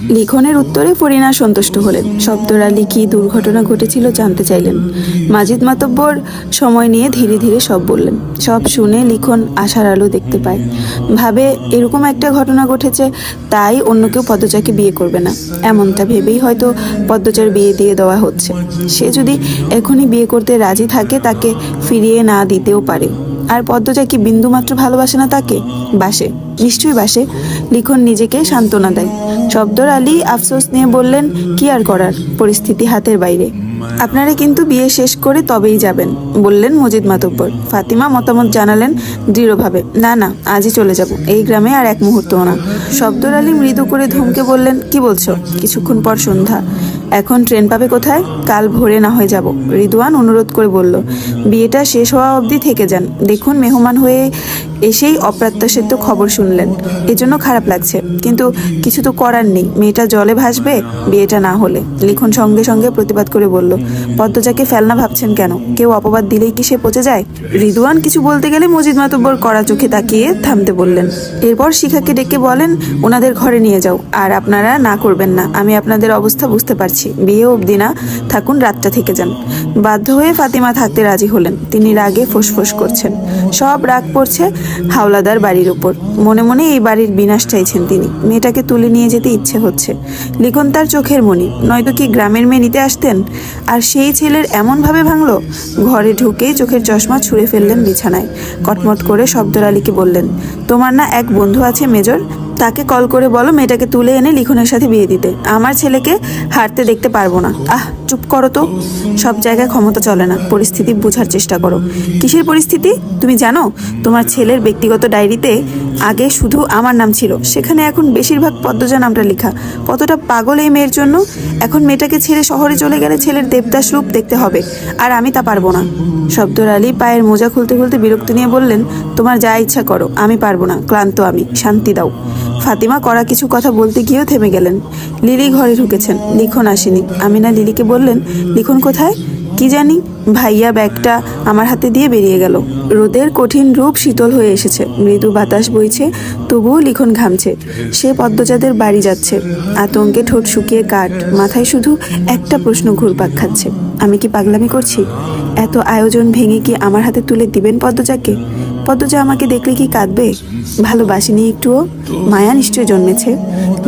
লিখনের উত্তরে ফরিনা সন্তুষ্ট হলেন। শব্দর আলী কি দুর্ঘটনা ঘটেছিল জানতে চাইলেন। মাজিদ মাতব্বর সময় নিয়ে ধীরে ধীরে সব বললেন। সব শুনে লিখন আশার আলো দেখতে পায়। ভাবে এরকম একটা ঘটনা ঘটেছে, তাই অন্য কেউ পদ্মজাকে বিয়ে করবে না, এমনটা ভেবেই হয়তো পদ্মজার বিয়ে দিয়ে দেওয়া হচ্ছে। সে যদি এখনই বিয়ে করতে রাজি থাকে তাকে ফিরিয়ে না দিতেও পারে। আর পদ্মজা কি বিন্দুমাত্র ভালোবাসে না তাকে? বাসে, নিশ্চয়ই বাসে। লিখন নিজেকে সান্ত্বনা দেয়। শব্দর আলী আফসোস নিয়ে বললেন, কি আর করার, পরিস্থিতি হাতের বাইরে। আপনারা কিন্তু বিয়ে শেষ করে তবেই যাবেন, বললেন মজিদ মাতব্বর। ফাতিমা মতামত জানালেন দৃঢ়ভাবে, না না, আজই চলে যাব, এই গ্রামে আর এক মুহূর্তও না। শব্দর আলী মৃদু করে ধমকে বললেন, কি বলছো? কিছুক্ষণ পর সন্ধ্যা, এখন ট্রেন পাবে কোথায়? কাল ভোরে না হয়ে যাব। রিদওয়ান অনুরোধ করে বলল, বিয়েটা শেষ হওয়া অবধি থেকে যান। দেখুন মেহমান হয়ে এসেই অপ্রত্যাশিত খবর শুনলেন, এজন্য খারাপ লাগছে, কিন্তু কিছু তো করার নেই, মেয়েটা জলে ভাসবে বিয়েটা না হলে। লিখন সঙ্গে সঙ্গে প্রতিবাদ করে বলল, পদ্মজাকে ফেলনা ভাবছেন কেন? কেউ অপবাদ দিলেই কি সে পচে যায়? রিদওয়ান কিছু বলতে গেলে মজিদ মাতব্বর কড়া চোখে তাকিয়ে থামতে বললেন। এরপর শিখাকে ডেকে বলেন, ওনাদের ঘরে নিয়ে যাও, আর আপনারা না করবেন না, আমি আপনাদের অবস্থা বুঝতে পারছি, বিয়ে অবধি না থাকুন, রাতটা থেকে যান। বাধ্য হয়ে ফাতিমা থাকতে রাজি হলেন। তিনি রাগে ফোঁসফোঁস করছেন। সব রাগ পড়ছে হাওলাদার বাড়ির উপর। মনে মনে এই বাড়ির বিনাশ চাইছেন তিনি। মেয়েটাকে তুলে নিয়ে যেতে ইচ্ছে হচ্ছে। লিখন তার চোখের মণি, নয়তো কি গ্রামের মেয়ে নিতে আসতেন? আর সেই ছেলের এমনভাবে ভাঙল। ঘরে ঢুকেই চোখের চশমা ছুঁড়ে ফেললেন বিছানায়। কটমট করে শব্দর আলীকে বললেন, তোমার না এক বন্ধু আছে মেজর, তাকে কল করে বলো মেয়েটাকে তুলে এনে লিখনের সাথে বিয়ে দিতে। আমার ছেলেকে হারতে দেখতে পারবো না। আহ, চুপ করো তো। সব জায়গায় ক্ষমতা চলে না, পরিস্থিতি বোঝার চেষ্টা করো। কিসের পরিস্থিতি? তুমি জানো তোমার ছেলের ব্যক্তিগত ডায়েরিতে আগে শুধু আমার নাম ছিল, সেখানে এখন বেশিরভাগ পদ্মজা নামটা লেখা। কতটা পাগল এই মেয়ের জন্য। এখন মেয়েটাকে ছেড়ে শহরে চলে গেলে ছেলের দেবদাস রূপ দেখতে হবে, আর আমি তা পারবো না। শব্দর আলী পায়ের মোজা খুলতে খুলতে বিরক্তি নিয়ে বললেন, তোমার যা ইচ্ছা করো, আমি পারবো না, ক্লান্ত আমি, শান্তি দাও। ফাতিমা কড়া কিছু কথা বলতে গিয়েও থেমে গেলেন। লিলি ঘরে ঢুকেছেন, লিখন আসেনি। আমিনা লিলিকে বললেন, লিখন কোথায়? কি জানি, ভাইয়া ব্যাগটা আমার হাতে দিয়ে বেরিয়ে গেল। রোদের কঠিন রূপ শীতল হয়ে এসেছে, মৃদু বাতাস বইছে, তবুও লিখন ঘামছে। সে পদ্মজাদের বাড়ি যাচ্ছে। আতঙ্কে ঠোঁট শুকিয়ে কাঠ, মাথায় শুধু একটা প্রশ্ন ঘুরপাক খাচ্ছে, আমি কি পাগলামি করছি? এত আয়োজন ভেঙে কি আমার হাতে তুলে দিবেন পদ্মজাকে? পদ্মজা আমাকে দেখলে কি কাঁদবে? ভালোবাসিনি একটুও? মায়া নিশ্চয় জন্মেছে।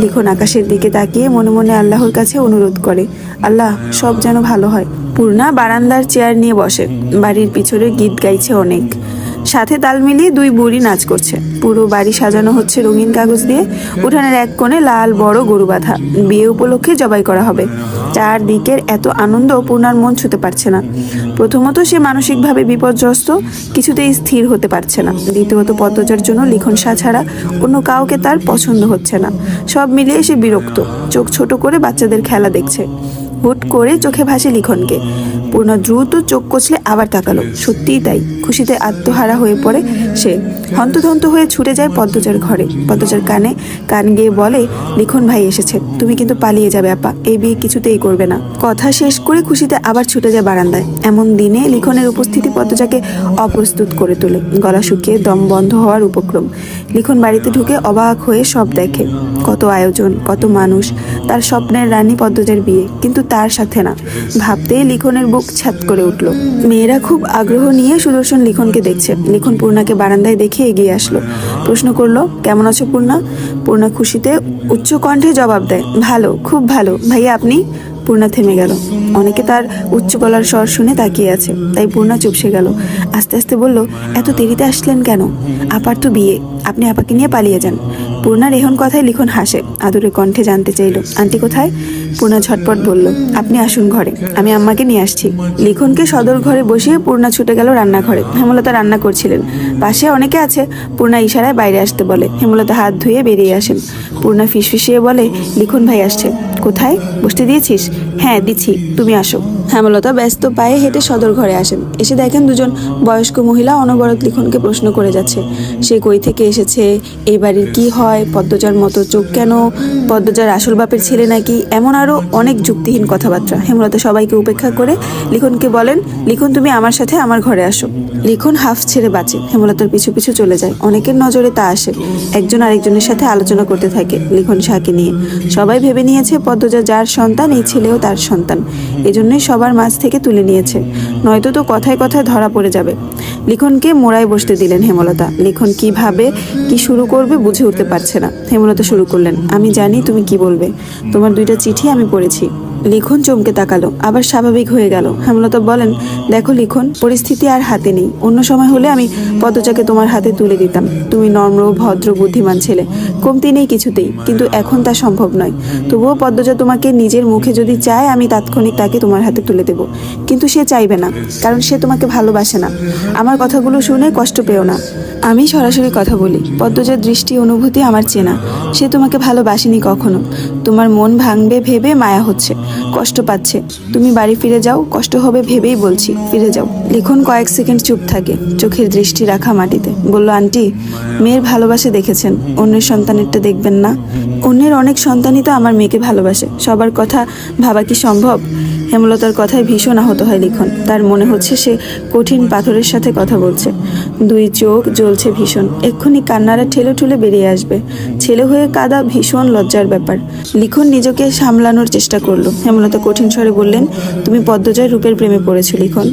লিখন আকাশের দিকে তাকিয়ে মনে মনে আল্লাহর কাছে অনুরোধ করে, আল্লাহ সব যেন ভালো হয়। পূর্ণা বারান্দার চেয়ার নিয়ে বসে। বাড়ির পিছনে গীত গাইছে অনেক, সাথে তাল মিলিয়ে দুই বুড়ি নাচ করছে। পুরো বাড়ি সাজানো হচ্ছে রঙিন কাগজ দিয়ে। উঠানের এক কোণে লাল বড় গরু বাঁধা, বিয়ে উপলক্ষে জবাই করা হবে। চারদিকের এত আনন্দ পূর্ণার মন ছুঁতে পারছে না। প্রথমত সে মানসিকভাবে বিপর্যস্ত, কিছুতেই স্থির হতে পারছে না। দ্বিতীয়ত পদ্মজার জন্য লিখন শাহ ছাড়া অন্য কাউকে তার পছন্দ হচ্ছে না। সব মিলিয়ে সে বিরক্ত, চোখ ছোট করে বাচ্চাদের খেলা দেখছে। হুট করে চোখে ভাসে লিখনকে। পূর্ণা দ্রুত চোখ কচলে আবার তাকালো। সত্যিই তাই, খুশিতে আত্মহারা হয়ে পড়ে সে। হন্তদন্ত হয়ে ছুটে যায় পদ্মজার ঘরে। পদ্মজার কানে কান গিয়ে বলে, লিখন ভাই এসেছে, তুমি কিন্তু পালিয়ে যাবে আপা, এই বিয়ে কিছুতেই করবে না। কথা শেষ করে খুশিতে আবার ছুটে যায় বারান্দায়। এমন দিনে লিখনের উপস্থিতি পদ্মজাকে অপ্রস্তুত করে তোলে। গলা শুকিয়ে দম বন্ধ হওয়ার উপক্রম। লিখন বাড়িতে ঢুকে অবাক হয়ে সব দেখে। কত আয়োজন, কত মানুষ। তার স্বপ্নের রানী পদ্মজার বিয়ে, কিন্তু তার সাথে না। ভাবতেই লিখনের বুক ছাত করে উঠল। মেয়েরা খুব আগ্রহ নিয়ে সুদর্শন লিখনকে দেখছে। লিখন পূর্ণাকে বারান্দায় দেখে এগিয়ে আসলো। প্রশ্ন করলো, কেমন আছো পূর্ণা? পূর্ণা খুশিতে উচ্চ কণ্ঠে জবাব দেয়, ভালো, খুব ভালো। ভাইয়া আপনি? পূর্ণা থেমে গেল। অনেকে তার উচ্চ গলার স্বর শুনে তাকিয়ে আছে, তাই পূর্ণা চুপসে গেল। আস্তে আস্তে বলল, এত দেরিতে আসলেন কেন? আপার তো বিয়ে, আপনি আপাকে নিয়ে পালিয়ে যান। পূর্ণার এহন কথায় লিখন হাসে, আদুরে কণ্ঠে জানতে চাইল, আন্টি কোথায়? পূর্ণা ঝটপট বলল, আপনি আসুন ঘরে, আমি আম্মাকে নিয়ে আসছি। লিখনকে সদর ঘরে বসিয়ে পূর্ণা ছুটে গেল রান্নাঘরে। হেমলতা রান্না করছিলেন। পাশে অনেকে আছে। পূর্ণা ইশারায় বাইরে আসতে বলে। হেমলতা হাত ধুয়ে বেরিয়ে আসেন। পূর্ণা ফিসফিসিয়ে বলে, লিখন ভাই আসছে। কোথায়? বসতে দিয়েছিস? হ্যাঁ দিচ্ছি, তুমি আসো। হেমলতা ব্যস্ত পায়ে হেঁটে সদর ঘরে আসেন। এসে দেখেন দুজন বয়স্ক মহিলা অনবরত লিখনকে প্রশ্ন করে যাচ্ছে। সে কই থেকে এসেছে, এই বাড়ির কি হয়, পদ্মজার মতো চোখ কেন, পদ্মজার আসল বাপের ছেলে নাকি, এমন আরো অনেক যুক্তিহীন কথাবার্তা। হেমলতা সবাইকে উপেক্ষা করে লিখনকে বলেন, লিখন তুমি আমার সাথে আমার ঘরে আসো। লিখন হাফ ছেড়ে বাঁচে, হেমলতার পিছু পিছু চলে যায়। অনেকের নজরে তা আসে। একজন আরেকজনের সাথে আলোচনা করতে থাকে লিখন শাহকে নিয়ে। সবাই ভেবে নিয়েছে পদ্মজা যার সন্তান, এই ছেলেও তার সন্তান। এজন্যই সবার মাঝ থেকে তুলে নিয়েছে, নয়তো তো কথায় কথায় ধরা পড়ে যাবে। লিখনকে মোড়ায় বসতে দিলেন হেমলতা। লিখন কিভাবে কি শুরু করবে বুঝে উঠতে পারছে না। হেমলতা শুরু করলেন, আমি জানি তুমি কি বলবে, তোমার 2টা চিঠি আমি পড়েছি। লিখন চমকে তাকালো, আবার স্বাভাবিক হয়ে গেল। হেমলতা বলেন, দেখো লিখন, পরিস্থিতি আর হাতে নেই। অন্য সময় হলে আমি পদ্মজাকে তোমার হাতে তুলে দিতাম। তুমি নম্র, ভদ্র, বুদ্ধিমান ছেলে, কমতি নেই কিছুতেই, কিন্তু এখন তা সম্ভব নয়। তবুও পদ্মজা তোমাকে নিজের মুখে যদি চায়, আমি তাৎক্ষণিক তাকে তোমার হাতে তুলে দেব। কিন্তু সে চাইবে না, কারণ সে তোমাকে ভালোবাসে না। আমার কথাগুলো শুনে কষ্ট পেও না। আমি সরাসরি কথা বলি, পদ্মজার দৃষ্টি অনুভূতি আমার চেনা। সে তোমাকে ভালোবাসেনি কখনো। তোমার মন ভাঙবে ভেবে মায়া হচ্ছে, কষ্ট পাচ্ছে। তুমি বাড়ি ফিরে যাও, কষ্ট হবে ভেবেই বলছি, ফিরে যাও। লিখন কয়েক সেকেন্ড চুপ থাকে, চোখের দৃষ্টি রাখা মাটিতে। বলল, আন্টি, মেয়ের ভালোবাসে দেখেছেন, অন্যের সন্তানেরটা দেখবেন না? অন্যের অনেক সন্তানই তো আমার মেয়েকে ভালোবাসে, সবার কথা ভাবা কি সম্ভব? হেমলতার কথায় ভীষণ আহত হয় লিখন। তার মনে হচ্ছে সে কঠিন পাথরের সাথে কথা বলছে। 2 চোখ জ্বলছে ভীষণ, এক্ষুনি কান্নারা ঠেলে ঠুলে বেরিয়ে আসবে। ছেলে হয়ে কাঁদা ভীষণ লজ্জার ব্যাপার। লিখন নিজেকে সামলানোর চেষ্টা করলো। হেমলতা কঠিন স্বরে বললেন, তুমি পদ্মজার রূপের প্রেমে পড়েছো লিখন।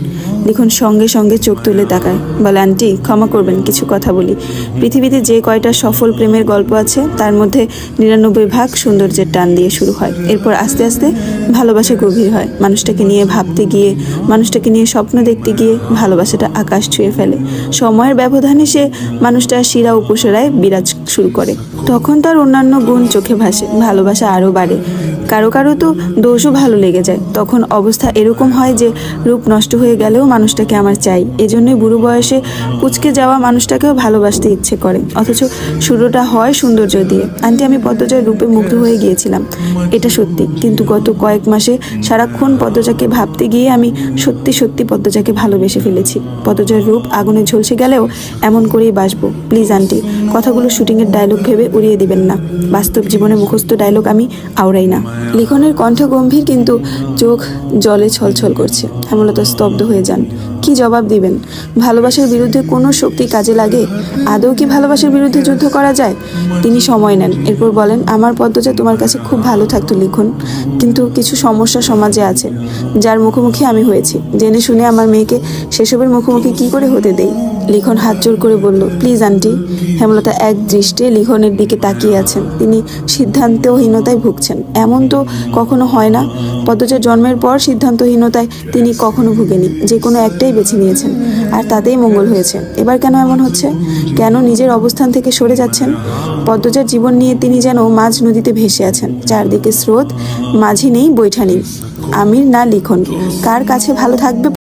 লিখন সঙ্গে সঙ্গে চোখ তুলে তাকায়, বলে, আন্টি ক্ষমা করবেন, কিছু কথা বলি। পৃথিবীতে যে কয়টা সফল প্রেমের গল্প আছে, তার মধ্যে 99 সৌন্দর্যের টান দিয়ে শুরু হয়। এরপর আস্তে আস্তে ভালোবাসা গভীর হয়। মানুষটাকে নিয়ে ভাবতে গিয়ে, মানুষটাকে নিয়ে স্বপ্ন দেখতে গিয়ে ভালোবাসাটা আকাশ ছুঁয়ে ফেলে। সময়ের ব্যবধানে সে মানুষটা শিরা উপসরায় বিরাজ শুরু করে। তখন তার অন্যান্য গুণ চোখে ভাসে, ভালোবাসা আরও বাড়ে। কারো কারো তো দোষও ভালো লেগে যায়। তখন অবস্থা এরকম হয় যে রূপ নষ্ট হয়ে গেলেও মানুষটাকে আমার চাই। এজন্যই বুড়ো বয়সে কুচকে যাওয়া মানুষটাকেও ভালোবাসতে ইচ্ছে করে। অথচ শুরুটা হয় সৌন্দর্য দিয়ে। আন্টি, আমি পদ্মজার রূপে মুগ্ধ হয়ে গিয়েছিলাম, এটা সত্যি। কিন্তু গত কয়েক মাসে সারাক্ষণ পদ্মজাকে ভাবতে গিয়ে আমি সত্যি সত্যি পদ্মজাকে ভালোবেসে ফেলেছি। পদ্মজার রূপ আগুনে ঝলসে গেলেও এমন করেই বাসবো। প্লিজ আন্টি, কথাগুলো শুটিংয়ের ডায়লগ ভেবে উড়িয়ে দিবেন না। বাস্তব জীবনে মুখস্থ ডায়লগ আমি আওড়াই না। লিখনের কণ্ঠ গম্ভীর, কিন্তু চোখ জলে ছলছল করছে। হেমলতা স্তব্ধ হয়ে যান। কি জবাব দিবেন? ভালোবাসার বিরুদ্ধে কোনো শক্তি কাজে লাগে? আদৌ কি ভালোবাসার বিরুদ্ধে যুদ্ধ করা যায়? তিনি সময় নেন, এরপর বলেন, আমার পদ্মজা তোমার কাছে খুব ভালো থাকতো লিখন, কিন্তু কিছু সমস্যা সমাজে আছে যার মুখোমুখি আমি হয়েছি। জেনে শুনে আমার মেয়েকে সেসবের মুখোমুখি কি করে হতে দেই? লিখন হাত জোর করে বলল, প্লিজ আন্টি। হেমলতা এক দৃষ্টে লিখনের দিকে তাকিয়ে আছেন। তিনি সিদ্ধান্তহীনতায় ভুগছেন। এমন তো কখনো হয় না। পদ্মজার জন্মের পর সিদ্ধান্তহীনতায় তিনি কখনো ভুগেনি। যে কোনো একটাই বেছে নিয়েছেন, আর তাতেই মঙ্গল হয়েছে। এবার কেন এমন হচ্ছে? কেন নিজের অবস্থান থেকে সরে যাচ্ছেন? পদ্মজার জীবন নিয়ে তিনি যেন মাঝ নদীতে ভেসে আছেন। চারদিকে স্রোত, মাঝি নেই, বৈঠা নেই। আমির না লিখন, কার কাছে ভালো থাকবে